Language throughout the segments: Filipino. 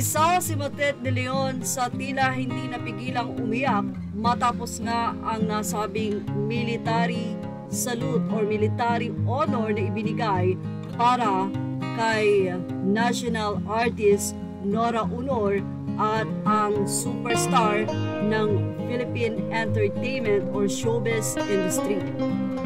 Isa si Matet de Leon sa tila hindi napigilang umiyak matapos nga ang nasabing military salute or military honor na ibinigay para kay national artist Nora Aunor at ang superstar ng Philippine entertainment or showbiz industry.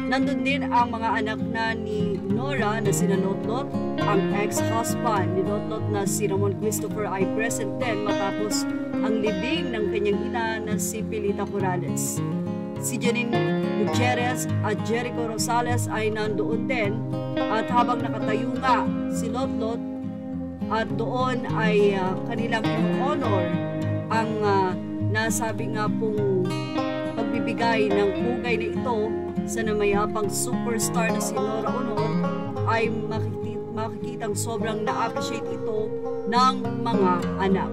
Nandun din ang mga anak na ni Nora na sina Lotlot, ang ex-husband ni Lotlot na si Ramon Christopher ay present din matapos ang libing ng kanyang ina na si Pilita Corrales. Si Janine Gutierrez at Jericho Rosales ay nandoon din at habang nakatayo nga si Lotlot at doon ay kanilang honor ang nasabi nga pong pagbibigay ng pugay na ito sa namayapang superstar na si Nora Aunor ay makikitang sobrang na-appreciate ito ng mga anak.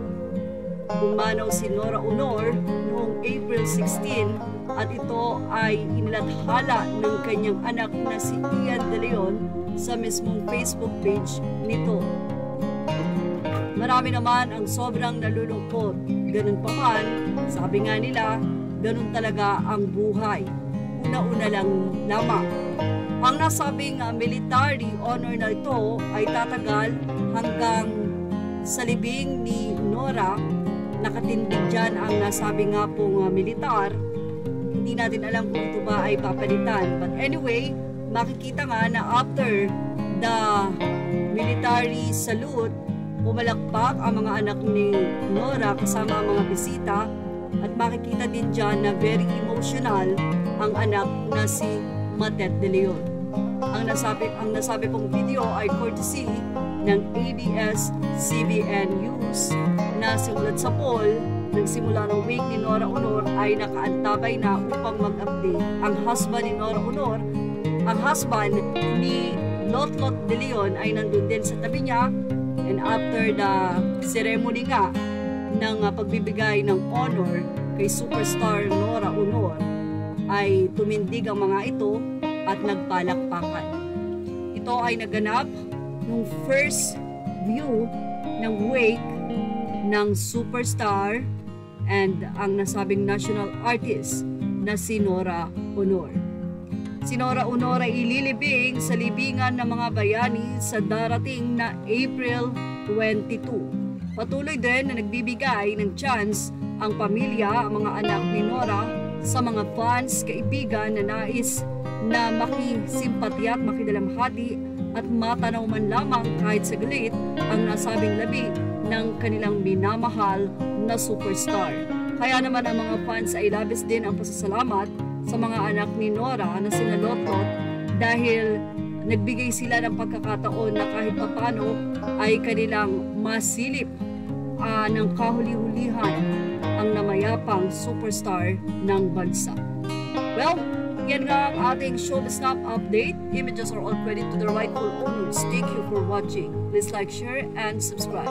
Pumanaw si Nora Aunor noong April 16 at ito ay inilathala ng kanyang anak na si Ian De Leon sa mismong Facebook page nito. Marami naman ang sobrang nalulungkot. Ganun pa man, sabi nga nila, ganun talaga ang buhay. Una-una lang lamang. Ang nasabing military honor na ito ay tatagal hanggang sa libing ni Nora. Nakatindig dyan ang nasabi nga pong militar. Hindi natin alam kung ito ba ay papalitan. But anyway, makikita nga na after the military salute, pumalakpak ang mga anak ni Nora kasama ang mga bisita at makikita din dyan na very emotional ang anak na si Matet de Leon. Ang nasabi pong video ay courtesy ng ABS-CBN News na simulat sa poll nagsimula ng wake ni Nora Aunor ay nakaantabay na upang mag-update. Ang husband ni Nora Aunor, ang husband ni Lotlot de Leon ay nandun din sa tabi niya. And after the ceremony nga ng pagbibigay ng honor kay superstar Nora Aunor ay tumindig ang mga ito at nagpalakpakan. Ito ay naganap nung first view ng wake ng superstar and ang nasabing national artist na si Nora Aunor. Si Nora Aunor ay ililibing sa libingan ng mga bayani sa darating na April 22. Patuloy din na nagbibigay ng chance ang pamilya, ang mga anak ni Nora sa mga fans, kaibigan na nais na makisimpatya at makidalamhati at matanaw man lamang kahit saglit ang nasabing labi ng kanilang minamahal na superstar. Kaya naman ang mga fans ay labis din ang pasasalamat sa mga anak ni Nora na sina Lotlot dahil nagbigay sila ng pagkakataon na kahit papano ay kanilang masilip ng kahuli-hulihan ang namayapang superstar ng bansa. Well, yan nga ang ating Showbiz Snap update. Images are all credit to the rightful owners. Thank you for watching. Please like, share, and subscribe.